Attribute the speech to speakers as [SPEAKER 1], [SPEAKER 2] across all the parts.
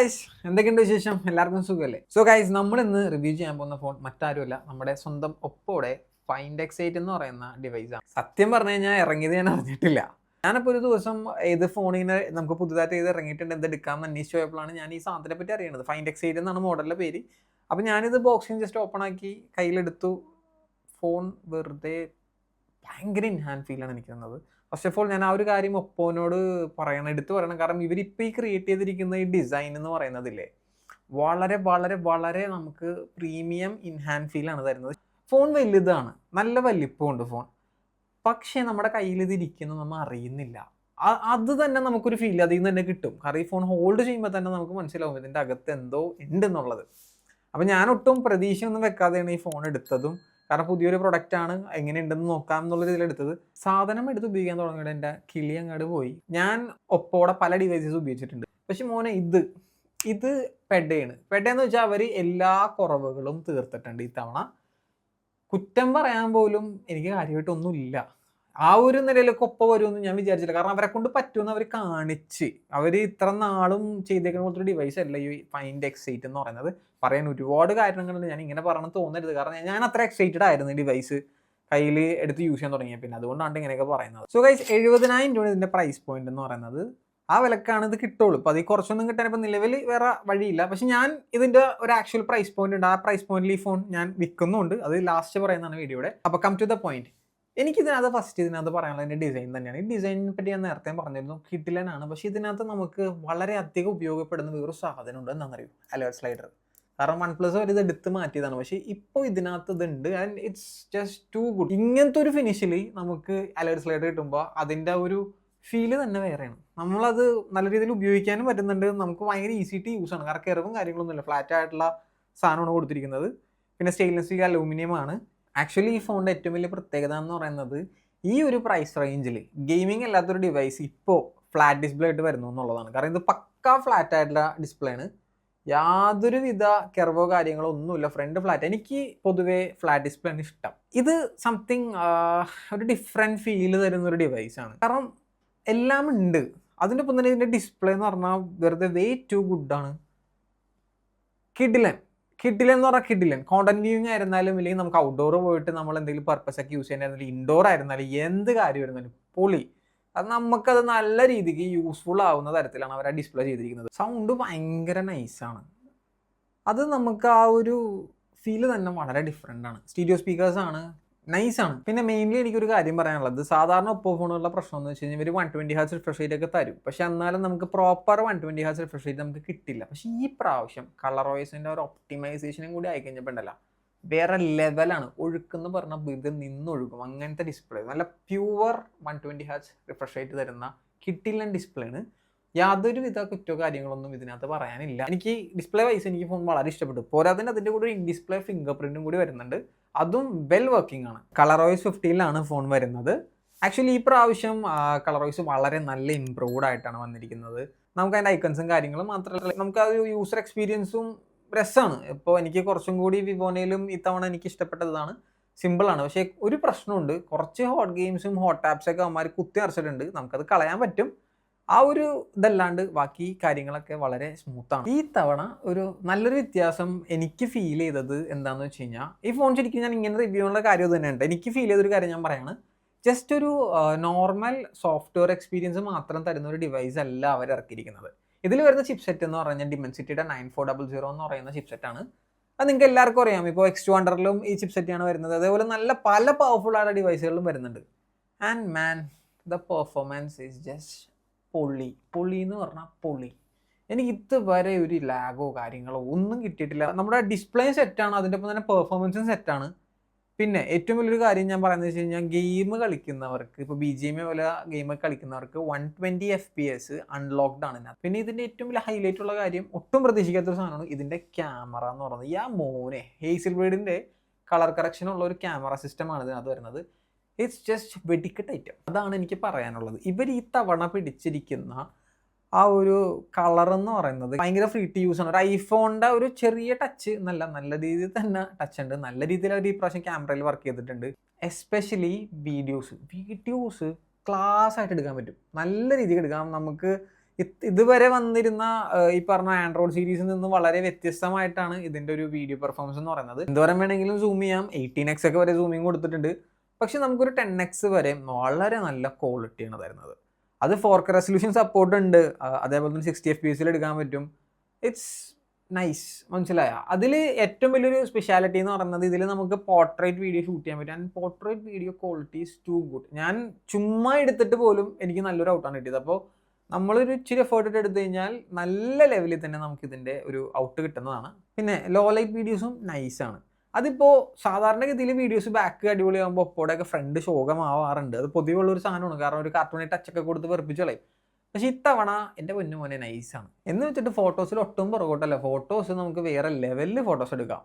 [SPEAKER 1] Guys, എന്തൊക്കെയുണ്ട് വിശേഷം? എല്ലാവർക്കും സുഖമല്ലേ? സോ ഗൈസ്, നമ്മൾ ഇന്ന് റിവ്യൂ ചെയ്യാൻ പോകുന്ന ഫോൺ മറ്റാരുമല്ല, നമ്മുടെ സ്വന്തം ഒപ്പോടെ ഫൈൻഡ് X8 എന്ന് പറയുന്ന ഡിവൈസാണ്. സത്യം പറഞ്ഞു കഴിഞ്ഞാൽ ഇറങ്ങിയത് ഞാൻ അറിഞ്ഞിട്ടില്ല. ഞാനിപ്പോൾ ഒരു ദിവസം ഏത് ഫോണിനെ നമുക്ക് പുതുതായിട്ട് ഏത് ഇറങ്ങിയിട്ടുണ്ട്, എന്തെടുക്കാമെന്ന് അന്വേഷിച്ച് പോയപ്പോഴാണ് ഞാൻ ഈ സാധനത്തെ പറ്റി അറിയുന്നത്. ഫൈൻഡ് X8 എന്നാണ് മോഡലിൻ്റെ പേര്. അപ്പോൾ ഞാനിത് ബോക്സിങ് ജസ്റ്റ് ഓപ്പൺ ആക്കി കയ്യിലെടുത്തു. ഫോൺ വെറുതെ ഭയങ്കര ഇൻഹാൻഡ് ഫീലാണ് എനിക്ക് തന്നത്. ഫസ്റ്റ് ഓഫ് ഓൾ ഞാൻ ആ ഒരു കാര്യം ഒപ്പോനോട് എടുത്തു പറയണം. കാരണം ഇവരിപ്പോൾ ഈ ക്രിയേറ്റ് ചെയ്തിരിക്കുന്ന ഈ ഡിസൈൻ എന്ന് പറയുന്നതില്ലേ, വളരെ വളരെ വളരെ നമുക്ക് പ്രീമിയം ഇൻഹാൻഡ് ഫീലാണ് തരുന്നത്. ഫോൺ വലുതാണ്, നല്ല വലിപ്പമുണ്ട് ഫോൺ. പക്ഷേ നമ്മുടെ കയ്യിൽ ഇത് ഇരിക്കുന്നത് നമ്മൾ അറിയുന്നില്ല. അത് തന്നെ നമുക്കൊരു ഫീൽ അതിൽ നിന്ന് തന്നെ കിട്ടും. കാരണം ഈ ഫോൺ ഹോൾഡ് ചെയ്യുമ്പോൾ തന്നെ നമുക്ക് മനസ്സിലാവും ഇതിൻ്റെ അകത്ത് എന്തോ ഉണ്ടെന്നുള്ളത്. അപ്പം ഞാൻ ഒട്ടും പ്രതീക്ഷയൊന്നും വെക്കാതെയാണ് ഈ ഫോൺ എടുത്തതും. കാരണം പുതിയൊരു പ്രൊഡക്റ്റാണ്, എങ്ങനെയുണ്ടെന്ന് നോക്കാം എന്നുള്ള രീതിയിൽ എടുത്തത്. സാധനം എടുത്ത് ഉപയോഗിക്കാൻ തുടങ്ങിയിട്ട് എൻ്റെ കിളി അങ്ങോട്ട് പോയി. ഞാൻ ഒപ്പോടെ പല ഡിവൈസസ് ഉപയോഗിച്ചിട്ടുണ്ട്. പക്ഷെ മോനെ ഇത് പെഡയാണ്. പെഡയെന്ന് വെച്ചാൽ അവർ എല്ലാ കുറവുകളും തീർത്തിട്ടുണ്ട് ഇത്തവണ. കുറ്റം പറയാൻ പോലും എനിക്ക് കാര്യമായിട്ടൊന്നുമില്ല. ആ ഒരു നിലയിലൊക്കെ ഒപ്പം വരുമെന്ന് ഞാൻ വിചാരിച്ചില്ല. കാരണം അവരെ കൊണ്ട് പറ്റുമെന്ന് അവർ കാണിച്ച്. അവർ ഇത്ര നാളും ചെയ്തേക്കുന്ന പോലത്തെ ഡിവൈസ് അല്ല ഈ ഫൈൻഡ് X8 എന്ന് പറയുന്നത്. പറയാൻ ഒരുപാട് കാര്യങ്ങളുണ്ട്. ഞാൻ ഇങ്ങനെ പറയണമെന്ന് തോന്നരുത്. കാരണം ഞാൻ അത്ര എക്സൈറ്റഡ് ആയിരുന്നു ഈ ഡിവൈസ് കയ്യിൽ എടുത്ത് യൂസ് ചെയ്യാൻ തുടങ്ങിയ പിന്നെ. അതുകൊണ്ടാണ് ഇങ്ങനെയൊക്കെ പറയുന്നത്. സോ ഗൈസ്, 70,000 രൂപ ഇതിൻ്റെ പ്രൈസ് പോയിന്റ് എന്ന് പറയുന്നത്. ആ വിലക്കാണ് ഇത് കിട്ടുള്ളൂ. അപ്പോൾ അതിൽ കുറച്ചൊന്നും കിട്ടാൻ ഇപ്പോൾ നിലവിൽ വേറെ വഴിയില്ല. പക്ഷെ ഞാൻ ഇതിൻ്റെ ഒരു ആക്ച്വൽ പ്രൈസ് പോയിന്റ് ഉണ്ട്. ആ പ്രൈസ് പോയിന്റിൽ ഈ ഫോൺ ഞാൻ വിൽക്കുന്നുണ്ട്. അത് ലാസ്റ്റ് പറയുന്നതാണ് വീഡിയോയുടെ. അപ്പോൾ കം ടു ദ പോയിന്റ്. ഇതിനകത്ത് പറയാനുള്ള എൻ്റെ ഡിസൈൻ തന്നെയാണ്. ഈ ഡിസൈനിനെ പറ്റി ഞാൻ നേരത്തെ പറഞ്ഞിരുന്നു, കിഡിലനാണ്. പക്ഷേ ഇതിനകത്ത് നമുക്ക് വളരെ അധികം ഉപയോഗപ്പെടുന്ന വേറൊരു സാധനം ഉണ്ട്. എന്താണെന്നറിയും? Alert slider. കാരണം OnePlus അവർ ഇത് എടുത്ത് മാറ്റിയതാണ്. പക്ഷേ ഇപ്പോൾ ഇതിനകത്ത് ഇതുണ്ട്. And it's just too good. ഇങ്ങനത്തെ ഒരു ഫിനിഷിൽ നമുക്ക് അലേർട്ട് സ്ലൈഡർ കിട്ടുമ്പോൾ അതിൻ്റെ ഒരു ഫീല് തന്നെ വേറെയാണ്. നമ്മളത് നല്ല രീതിയിൽ ഉപയോഗിക്കാനും പറ്റുന്നുണ്ട്. നമുക്ക് ഭയങ്കര ഈസി ടു യൂസ് ആണ്. കാരണം കെറിവും കാര്യങ്ങളൊന്നുമില്ല. ഫ്ലാറ്റ് ആയിട്ടുള്ള സാധനമാണ് കൊടുത്തിരിക്കുന്നത്. പിന്നെ സ്റ്റെയിൻലെസ് സ്റ്റീൽ അലൂമിനിയം ആണ്. ആക്ച്വലി ഈ ഫോണിൻ്റെ ഏറ്റവും വലിയ പ്രത്യേകത എന്ന് പറയുന്നത് ഈ ഒരു പ്രൈസ് റേഞ്ചിൽ ഗെയിമിംഗ് അല്ലാത്തൊരു ഡിവൈസ് ഇപ്പോൾ ഫ്ലാറ്റ് ഡിസ്പ്ലേ ആയിട്ട് വരുന്നു എന്നുള്ളതാണ്. കാരണം ഇത് പക്ക ഫ്ലാറ്റ് ആയിട്ടുള്ള ഡിസ്പ്ലേ ആണ്. യാതൊരുവിധ കെർവോ കാര്യങ്ങളോ ഒന്നുമില്ല. Front flat. എനിക്ക് പൊതുവേ ഫ്ലാറ്റ് ഡിസ്പ്ലേ ആണ് ഇഷ്ടം. ഇത് സംതിങ് ഒരു ഡിഫറെൻറ്റ് ഫീല് തരുന്നൊരു ഡിവൈസാണ്. കാരണം എല്ലാം ഉണ്ട്. അതിൻ്റെ ഒപ്പം തന്നെ ഇതിൻ്റെ ഡിസ്പ്ലേ എന്ന് പറഞ്ഞാൽ വെറുതെ വേ ടു ഗുഡാണ്. കിഡിലൻ എന്ന് പറഞ്ഞാൽ കിഡിലൻ. കോണ്ടന്റ് വ്യൂയിങ് ആയിരുന്നാലും ഇല്ലെങ്കിൽ നമുക്ക് ഔട്ട്ഡോർ പോയിട്ട് നമ്മൾ എന്തെങ്കിലും പർപ്പസ് ഒക്കെ യൂസ് ചെയ്യാനായിരുന്നാലും ഇൻഡോർ ആയിരുന്നാലും എന്ത് കാര്യമായിരുന്നാലും പൊളി. അത് നമുക്കത് നല്ല രീതിക്ക് യൂസ്ഫുൾ ആവുന്ന തരത്തിലാണ് അവർ ആ ഡിസ്പ്ലേ ചെയ്തിരിക്കുന്നത്. സൗണ്ട് ഭയങ്കര നൈസാണ്. അത് നമുക്ക് ആ ഒരു ഫീല് തന്നെ വളരെ ഡിഫറെൻ്റ് ആണ്. സ്റ്റീരിയോ സ്പീക്കേഴ്സാണ്, നൈസാണ്. പിന്നെ മെയിൻലി എനിക്കൊരു കാര്യം പറയാനുള്ളത്, സാധാരണ ഒപ്പോ ഫോണുള്ള പ്രശ്നം എന്ന് വെച്ച് കഴിഞ്ഞാൽ ഇവർ 120 Hz റിഫ്രഷ് റേറ്റ് ഒക്കെ തരും. പക്ഷെ എന്നാലും നമുക്ക് പ്രോപ്പർ 120 Hz റിഫ്രഷ് റേറ്റ് നമുക്ക് കിട്ടില്ല. പക്ഷേ ഈ പ്രാവശ്യം കളർ വോയ്സിൻ്റെ ഒരു ഒപ്റ്റിമൈസേഷനും കൂടി ആയിക്കഴിഞ്ഞപ്പോൾ ഉണ്ടല്ലോ, വേറെ ലെവലാണ്. ഒഴുക്കെന്ന് പറഞ്ഞാൽ ഇത് നിന്നൊഴുകും. അങ്ങനത്തെ ഡിസ്പ്ലേ, നല്ല പ്യുവർ 120 Hz റിഫ്രഷ് റേറ്റ് തരുന്ന കിട്ടില്ല ഡിസ്പ്ലേ ആണ്. യാതൊരുവിധ കുറ്റോ കാര്യങ്ങളൊന്നും ഇതിനകത്ത് പറയാനില്ല. എനിക്ക് ഡിസ്പ്ലേ വൈസ് എനിക്ക് ഫോൺ വളരെ ഇഷ്ടപ്പെട്ടു. പോരാതെ അതിൻ്റെ കൂടെ ഒരു ഇൻ ഡിസ്പ്ലേ ഫിംഗർ പ്രിന്റും കൂടി വരുന്നുണ്ട്. അതും വെൽ വർക്കിംഗ് ആണ്. ColorOS 15 ഫോൺ വരുന്നത്. ആക്ച്വലി ഈ പ്രാവശ്യം ColorOS വളരെ നല്ല ഇംപ്രൂവ്ഡ് ആയിട്ടാണ് വന്നിരിക്കുന്നത്. നമുക്ക് അതിൻ്റെ ഐക്കൺസും കാര്യങ്ങളും മാത്രമല്ല, നമുക്ക് ആ ഒരു യൂസർ എക്സ്പീരിയൻസും രസമാണ്. ഇപ്പോൾ എനിക്ക് കുറച്ചും കൂടി വിവോനയിലും ഇത്തവണ എനിക്ക് ഇഷ്ടപ്പെട്ടതാണ്. സിമ്പിളാണ്. പക്ഷേ ഒരു പ്രശ്നമുണ്ട്. കുറച്ച് ഹോട്ട് ഗെയിംസും ഹോട്ട് ആപ്സൊക്കെ അവന്മാർ കുത്തി അരച്ചിട്ടുണ്ട്. നമുക്കത് കളയാൻ പറ്റും. ആ ഒരു ഇതല്ലാണ്ട് ബാക്കി കാര്യങ്ങളൊക്കെ വളരെ സ്മൂത്താണ്. ഈ തവണ ഒരു നല്ലൊരു വ്യത്യാസം എനിക്ക് ഫീൽ ചെയ്തത് എന്താണെന്ന് വെച്ച് കഴിഞ്ഞാൽ, ഈ ഫോൺ ശരിക്കും ഞാൻ ഇങ്ങനെ റിവ്യൂ ഉള്ള കാര്യം തന്നെയുണ്ട്. എനിക്ക് ഫീൽ ചെയ്തൊരു കാര്യം ഞാൻ പറയാണ്. ജസ്റ്റ് ഒരു നോർമൽ സോഫ്റ്റ്വെയർ എക്സ്പീരിയൻസ് മാത്രം തരുന്ന ഒരു ഡിവൈസ് അല്ല അവർ ഇറക്കിയിരിക്കുന്നത്. ഇതിൽ വരുന്ന ചിപ്സെറ്റ് എന്ന് പറഞ്ഞാൽ ഡിമെൻസിറ്റിയുടെ 9400 എന്ന് പറയുന്ന ചിപ്സെറ്റാണ്. അത് നിങ്ങൾക്ക് എല്ലാവർക്കും അറിയാം. ഇപ്പോൾ X200 ഈ ചിപ്സെറ്റാണ് വരുന്നത്. അതേപോലെ നല്ല പല പവർഫുൾ ആയ ഡിവൈസുകളിലും വരുന്നുണ്ട്. And man, the performance is just പൊളി എന്ന് പറഞ്ഞാൽ പൊളി. എനിക്ക് ഇതുവരെ ഒരു ലാഗോ കാര്യങ്ങളോ ഒന്നും കിട്ടിയിട്ടില്ല. നമ്മുടെ ഡിസ്പ്ലേ സെറ്റാണ്, അതിൻ്റെ ഒപ്പം തന്നെ പെർഫോമൻസും സെറ്റാണ്. പിന്നെ ഏറ്റവും വലിയൊരു കാര്യം ഞാൻ പറയുന്നത് വെച്ച് കഴിഞ്ഞാൽ, ഗെയിം കളിക്കുന്നവർക്ക്, ഇപ്പോൾ BGMI പോലെ ഗെയിമൊക്കെ കളിക്കുന്നവർക്ക് 120 FPS അൺലോക്ക്ഡ് ആണ് ഇതിനകത്ത്. പിന്നെ ഇതിൻ്റെ ഏറ്റവും വലിയ ഹൈലൈറ്റ് ഉള്ള കാര്യം, ഒട്ടും പ്രതീക്ഷിക്കാത്തൊരു സാധനമാണ് ഇതിൻ്റെ ക്യാമറ എന്ന് പറയുന്നത്. ഈ മോനെ ഹേസിൽ ബ്ലേഡിൻ്റെ കളർ കറക്ഷൻ ഉള്ള ഒരു ക്യാമറ സിസ്റ്റമാണ് ഇതിനകത്ത് വരുന്നത്. ഇറ്റ്സ് ജസ്റ്റ് വെടിക്കെട്ട് ഐറ്റം. അതാണ് എനിക്ക് പറയാനുള്ളത്. ഇവർ ഈ തവണ പിടിച്ചിരിക്കുന്ന ആ ഒരു കളർ എന്ന് പറയുന്നത് ഭയങ്കര ഫ്രീ ടു യൂസ് ആണ്. ഒരു ഐഫോണിൻ്റെ ഒരു ചെറിയ ടച്ച് നല്ല രീതിയിൽ തന്നെ ടച്ച് ഉണ്ട്. നല്ല രീതിയിൽ അവർ ഈ പ്രാവശ്യം ക്യാമറയിൽ വർക്ക് ചെയ്തിട്ടുണ്ട്. എസ്പെഷ്യലി വീഡിയോസ് ക്ലാസ് ആയിട്ട് എടുക്കാൻ പറ്റും. നല്ല രീതിക്ക് എടുക്കാം. നമുക്ക് ഇതുവരെ വന്നിരുന്ന ഈ പറഞ്ഞ ആൻഡ്രോയിഡ് സീരീസിൽ നിന്ന് വളരെ വ്യത്യസ്തമായിട്ടാണ് ഇതിന്റെ ഒരു വീഡിയോ പെർഫോമൻസ് എന്ന് പറയുന്നത്. എന്തോരം വേണമെങ്കിലും സൂം ചെയ്യാം, 18x ഒക്കെ വരെ സൂമിങ് കൊടുത്തിട്ടുണ്ട്. പക്ഷെ നമുക്കൊരു 10x വരെ വളരെ നല്ല ക്വാളിറ്റിയാണ് തരുന്നത്. അത് 4K റെസൊല്യൂഷൻ സപ്പോർട്ട് ഉണ്ട്, അതേപോലെ തന്നെ 60 FPS എടുക്കാൻ പറ്റും. ഇറ്റ്സ് നൈസ്, മനസ്സിലായ? അതിൽ ഏറ്റവും വലിയൊരു സ്പെഷ്യാലിറ്റി എന്ന് പറയുന്നത് ഇതിൽ നമുക്ക് പോർട്രേറ്റ് വീഡിയോ ഷൂട്ട് ചെയ്യാൻ പറ്റും. And portrait video quality is too good. ഞാൻ ചുമ്മാ എടുത്തിട്ട് പോലും എനിക്ക് നല്ലൊരു ഔട്ടാണ് കിട്ടിയത്. അപ്പോൾ നമ്മളൊരു ഇച്ചിരി എഫേർട്ട് എടുത്തു കഴിഞ്ഞാൽ നല്ല ലെവലിൽ തന്നെ നമുക്ക് ഇതിൻ്റെ ഒരു ഔട്ട് കിട്ടുന്നതാണ്. പിന്നെ ലോ ലൈറ്റ് വീഡിയോസും നൈസാണ്. അതിപ്പോൾ സാധാരണഗതിയിൽ വീഡിയോസ് ബാക്ക് അടിപൊളിയാകുമ്പോൾ ഒപ്പോടെയൊക്കെ ഫ്രണ്ട് ശോകമാവാറുണ്ട്. അത് പൊതുവെയുള്ളൊരു സാധനമാണ്, കാരണം ഒരു കാർട്ടൂണിൽ ടച്ചൊക്കെ കൊടുത്ത് വെറുപ്പിച്ച് കളയും. പക്ഷെ ഇത്തവണ എൻ്റെ പൊന്നു മോനെ നൈസാണ്. എന്ന് വെച്ചിട്ട് ഫോട്ടോസിൽ ഒട്ടും പുറകോട്ടല്ല. ഫോട്ടോസ് നമുക്ക് വേറെ ലെവലിൽ ഫോട്ടോസ് എടുക്കാം.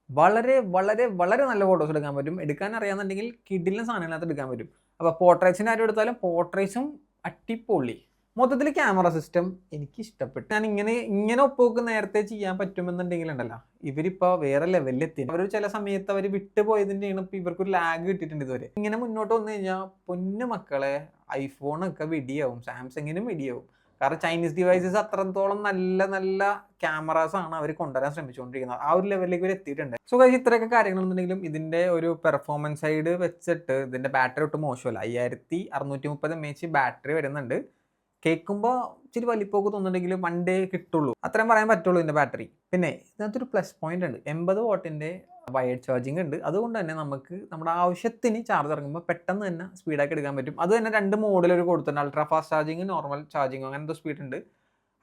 [SPEAKER 1] വളരെ വളരെ വളരെ നല്ല ഫോട്ടോസ് എടുക്കാൻ പറ്റും. എടുക്കാൻ അറിയാമെന്നുണ്ടെങ്കിൽ കിഡിലിന് സാധനങ്ങളകത്ത് എടുക്കാൻ പറ്റും. അപ്പോൾ പോർട്രേറ്റ്സിൻ്റെ ആരും എടുത്താലും പോർട്രേറ്റ്സും അടിപൊളി. മൊത്തത്തിൽ ക്യാമറ സിസ്റ്റം എനിക്ക് ഇഷ്ടപ്പെട്ടു. ഞാൻ ഇങ്ങനെ ഒപ്പൊക്കെ നേരത്തെ ചെയ്യാൻ പറ്റുമെന്നുണ്ടെങ്കിൽ ഉണ്ടല്ലോ, ഇവരിപ്പോൾ വേറെ ലെവലിൽ എത്തി. അവർ ചില സമയത്ത് അവർ വിട്ടുപോയതിൻ്റെയാണ് ഇപ്പോൾ ഇവർക്കൊരു ലാഗ് കിട്ടിയിട്ടുണ്ട് ഇതുവരെ. ഇങ്ങനെ മുന്നോട്ട് വന്നു കഴിഞ്ഞാൽ പൊന്നു മക്കളെ ഐഫോണൊക്കെ വെടിയാവും, സാംസങ്ങിനും വെടിയാവും. കാരണം ചൈനീസ് ഡിവൈസസ് അത്രത്തോളം നല്ല നല്ല ക്യാമറാസ് ആണ് അവർ കൊണ്ടുവരാൻ ശ്രമിച്ചുകൊണ്ടിരിക്കുന്നത്. ആ ഒരു ലെവലിലേക്ക് ഇവർ എത്തിയിട്ടുണ്ട്. സോ ഗൈസ്, ഇത്രയൊക്കെ കാര്യങ്ങളുണ്ടെങ്കിലും ഇതിൻ്റെ ഒരു പെർഫോമൻസ് സൈഡ് വെച്ചിട്ട് ഇതിൻ്റെ ബാറ്ററി ഒട്ടും മോശമല്ല. 5630 mAh ബാറ്ററി വരുന്നുണ്ട്. കേൾക്കുമ്പോൾ ഇച്ചിരി വലിപ്പമൊക്കെ തോന്നുന്നുണ്ടെങ്കിലും 1 day കിട്ടുള്ളൂ, അത്രയും പറയാൻ പറ്റുള്ളൂ ഇതിൻ്റെ ബാറ്ററി. പിന്നെ ഇതിനകത്തൊരു പ്ലസ് പോയിന്റ് ഉണ്ട്, 80 വാട്ടിൻ്റെ വയർഡ് ചാർജിങ് ഉണ്ട്. അതുകൊണ്ട് തന്നെ നമുക്ക് നമ്മുടെ ആവശ്യത്തിന് ചാർജ് ഇറങ്ങുമ്പോൾ പെട്ടെന്ന് തന്നെ സ്പീഡാക്കി എടുക്കാൻ പറ്റും. അത് തന്നെ 2 മോഡിൽ ഒരു കൊടുത്തിട്ടുണ്ട്, ultra fast charging, normal charging, അങ്ങനത്തെ സ്പീഡ് ഉണ്ട്.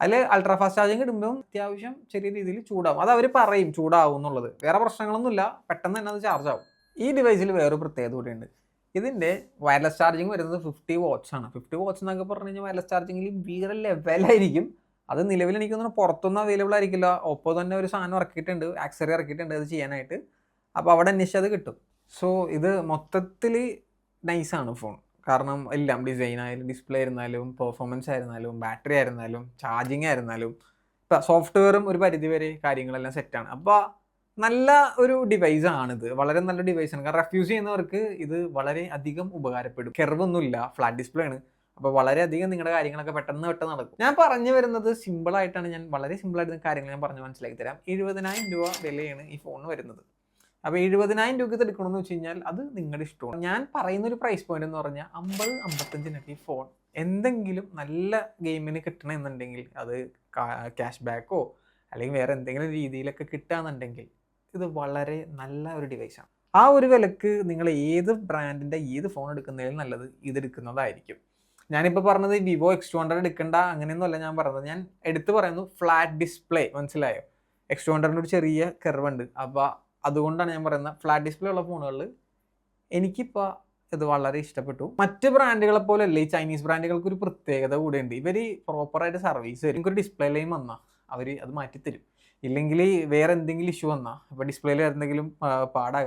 [SPEAKER 1] അതിൽ അൾട്രാ ഫാസ്റ്റ് ചാർജിങ് ഇടുമ്പോൾ അത്യാവശ്യം ചെറിയ രീതിയിൽ ചൂടാവും. അത് അവർ പറയും ചൂടാവും എന്നുള്ളത്, വേറെ പ്രശ്നങ്ങളൊന്നുമില്ല, പെട്ടെന്ന് തന്നെ അത് ചാർജ് ആവും. ഈ ഡിവൈസിൽ വേറൊരു പ്രത്യേകത കൂടിയുണ്ട്. ഇതിൻ്റെ വയർലെസ് ചാർജിങ് വരുന്നത് 50 watts ആണ്. 50 watts എന്നൊക്കെ പറഞ്ഞു കഴിഞ്ഞാൽ വയർലെസ് ചാർജിങ്ങിൽ വേറെ ലെവലായിരിക്കും. അത് നിലവിൽ എനിക്ക് തോന്നുന്നു പുറത്തൊന്നും അവൈലബിൾ ആയിരിക്കില്ല. ഒപ്പോ തന്നെ ഒരു സാധനം ഇറക്കിയിട്ടുണ്ട്, ആക്സറി ഇറക്കിയിട്ടുണ്ട് അത് ചെയ്യാനായിട്ട്. അപ്പോൾ അവിടെ അന്വേഷിച്ച് അത് കിട്ടും. സോ ഇത് മൊത്തത്തിൽ നൈസാണ് ഫോൺ. കാരണം എല്ലാം, ഡിസൈൻ ആയാലും ഡിസ്പ്ലേ ആയിരുന്നാലും പെർഫോമൻസ് ആയിരുന്നാലും ബാറ്ററി ആയിരുന്നാലും ചാർജിങ് ആയിരുന്നാലും ഇപ്പം സോഫ്റ്റ്വെയറും ഒരു പരിധിവരെ കാര്യങ്ങളെല്ലാം സെറ്റാണ്. അപ്പോൾ നല്ല ഒരു ഡിവൈസ് ആണിത്, വളരെ നല്ല ഡിവൈസാണ്. കാരണം റെഫ്യൂസ് ചെയ്യുന്നവർക്ക് ഇത് വളരെ അധികം ഉപകാരപ്പെടും. കെർവൊന്നുമില്ല, ഫ്ലാറ്റ് ഡിസ്പ്ലേ ആണ്. അപ്പോൾ വളരെയധികം നിങ്ങളുടെ കാര്യങ്ങളൊക്കെ പെട്ടെന്ന് നടക്കും. ഞാൻ പറഞ്ഞു വരുന്നത് സിമ്പിളായിട്ടാണ്, ഞാൻ വളരെ സിമ്പിളായിട്ട് കാര്യങ്ങൾ ഞാൻ പറഞ്ഞു മനസ്സിലാക്കി തരാം. 70,000 രൂപ വിലയാണ് ഈ ഫോൺ വരുന്നത്. അപ്പോൾ 70,000 രൂപയ്ക്ക് ഇത് എടുക്കണമെന്ന് വെച്ച് കഴിഞ്ഞാൽ അത് നിങ്ങളുടെ ഇഷ്ടമാണ്. ഞാൻ പറയുന്ന ഒരു പ്രൈസ് പോയിന്റ് എന്ന് പറഞ്ഞാൽ 50-55 ഈ ഫോൺ എന്തെങ്കിലും നല്ല ഗെയിമിന് കിട്ടണമെന്നുണ്ടെങ്കിൽ, അത് ക്യാഷ് ബാക്കോ അല്ലെങ്കിൽ വേറെ എന്തെങ്കിലും രീതിയിലൊക്കെ കിട്ടുകയെന്നുണ്ടെങ്കിൽ ഇത് വളരെ നല്ല ഒരു ഡിവൈസാണ്. ആ ഒരു വിലക്ക് നിങ്ങൾ ഏത് ബ്രാൻഡിൻ്റെ ഏത് ഫോൺ എടുക്കുന്നതിൽ നല്ലത് ഇതെടുക്കുന്നതായിരിക്കും. ഞാനിപ്പോൾ പറഞ്ഞത് വിവോ X200 എടുക്കേണ്ട അങ്ങനെയൊന്നുമല്ല ഞാൻ പറഞ്ഞത്. ഞാൻ എടുത്തു പറയുന്നു ഫ്ലാറ്റ് ഡിസ്പ്ലേ, മനസ്സിലായോ? X200 ഒരു ചെറിയ കർവുണ്ട്. അപ്പോൾ അതുകൊണ്ടാണ് ഞാൻ പറയുന്നത് ഫ്ലാറ്റ് ഡിസ്പ്ലേ ഉള്ള ഫോണുകളിൽ എനിക്കിപ്പോൾ ഇത് വളരെ ഇഷ്ടപ്പെട്ടു. മറ്റ് ബ്രാൻഡുകളെ പോലെയല്ല ഈ ചൈനീസ് ബ്രാൻഡുകൾക്ക് ഒരു പ്രത്യേകത കൂടെയുണ്ട്. ഇവർ പ്രോപ്പറായിട്ട് സർവീസ് തരും. എനിക്കൊരു ഡിസ്പ്ലേ ലൈൻ വന്നാൽ അവർ അത് മാറ്റിത്തരും. ഇല്ലെങ്കിൽ വേറെ എന്തെങ്കിലും ഇഷ്യൂ വന്നാൽ, ഇപ്പോൾ ഡിസ്പ്ലേയിൽ എന്തെങ്കിലും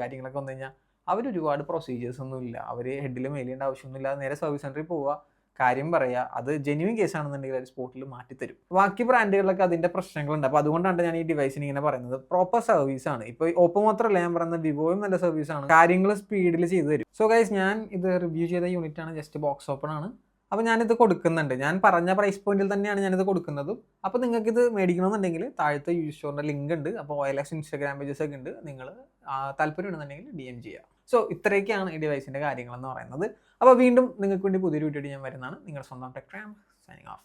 [SPEAKER 1] കാര്യങ്ങളൊക്കെ വന്നു കഴിഞ്ഞാൽ അവർ ഒരുപാട് പ്രൊസീജിയേഴ്സ് ഒന്നുമില്ല. അവർ ഹെഡിൽ മെയിലേണ്ട ആവശ്യമൊന്നുമില്ല, നേരെ സർവീസ് സെൻറ്ററിൽ പോവുക, കാര്യം പറയുക, അത് ജെന്യൂൻ കേസ് ആണെന്നുണ്ടെങ്കിൽ അത് സ്പോട്ടിൽ മാറ്റിത്തരും. ബാക്കി ബ്രാൻഡുകളിലൊക്കെ അതിൻ്റെ പ്രശ്നങ്ങളുണ്ട്. അപ്പോൾ അതുകൊണ്ടാണ് ഞാൻ ഈ ഡിവൈസിന് ഇങ്ങനെ പറയുന്നത്. പ്രോപ്പർ സർവീസാണ്. ഇപ്പോൾ ഓപ്പോ മാത്രമല്ല ഞാൻ പറയുന്നത്, വിവോയും നല്ല സർവീസാണ്, കാര്യങ്ങൾ സ്പീഡിൽ ചെയ്തു തരും. സോ ഗൈസ്, ഞാൻ ഇത് റിവ്യൂ ചെയ്ത യൂണിറ്റാണ്, ജസ്റ്റ് ബോക്സ് ഓപ്പൺ ആണ്. അപ്പോൾ ഞാനിത് കൊടുക്കുന്നുണ്ട്, ഞാൻ പറഞ്ഞ പ്രൈസ് പോയിന്റിൽ തന്നെയാണ് ഞാനിത് കൊടുക്കുന്നതും. അപ്പോൾ നിങ്ങൾക്ക് ഇത് മേടിക്കണമെന്നുണ്ടെങ്കിൽ താഴത്തെ യൂസ് സ്റ്റോറിൻ്റെ ലിങ്ക് ഉണ്ട്. അപ്പോൾ OLX ഇൻസ്റ്റാഗ്രാം പേജസ് ഒക്കെ ഉണ്ട്, നിങ്ങൾ താല്പര്യം ഉണ്ടെന്നുണ്ടെങ്കിൽ DM ചെയ്യുക. സോ ഇത്രയൊക്കെയാണ് ഈ ഡിവൈസിൻ്റെ കാര്യങ്ങളെന്ന് പറയുന്നത്. അപ്പോൾ വീണ്ടും നിങ്ങൾക്ക് വേണ്ടി പുതിയൊരു വീഡിയോ ഞാൻ വരുന്നതാണ്. നിങ്ങളുടെ സ്വന്തം ടെക് ട്രാം സൈനിങ് ഓഫ്.